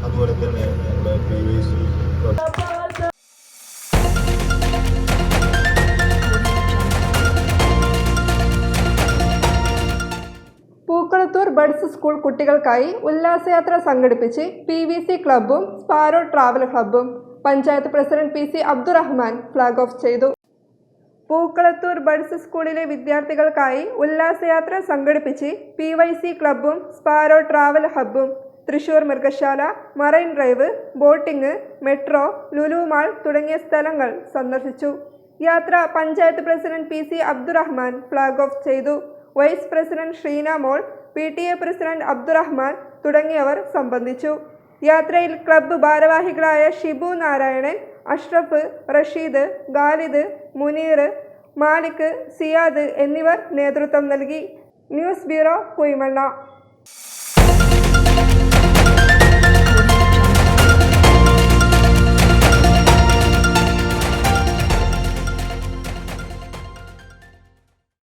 അതുപോലെ തന്നെ നമ്മുടെ PVC പൂക്കളത്തൂർ ബഡ്സ് സ്കൂൾ കുട്ടികൾക്കായി ഉല്ലാസയാത്ര സംഘടിപ്പിച്ച് PVC ക്ലബ്ബും സ്പാരോ ട്രാവൽ ക്ലബ്ബും. Panchayat president PC Abdurahman flag off ചെയ്തു. പൂക്കളത്തൂർ ബഡ്സ് സ്കൂളിലെ വിദ്യാർത്ഥികൾക്കായി ഉല്ലാസയാത്ര സംഘടിപ്പിച്ച് PYC ക്ലബ്ബും സ്പാരോ ട്രാവൽ ഹബ്ബും. തൃശൂർ മൃഗശാല, Marine Drive, boating, metro, Lulu Mall തുടങ്ങിയ സ്ഥലങ്ങൾ സന്ദർശിച്ചു. യാത്ര panchayat president PC Abdurahman flag off ചെയ്തു. Vice president Sheena Mol, PTA president Abdurahman തുടങ്ങിയവർ സംബന്ധിച്ചു. യാത്രയിൽ ക്ലബ്ബ് ഭാരവാഹികളായ ഷിബു നാരായണൻ, അഷ്റഫ്, റഷീദ്, ഖാലിദ്, മുനീർ, മാലിക്, സിയാദ് എന്നിവർ നേതൃത്വം നൽകി. News bureau, കുയ്മണ്ണ.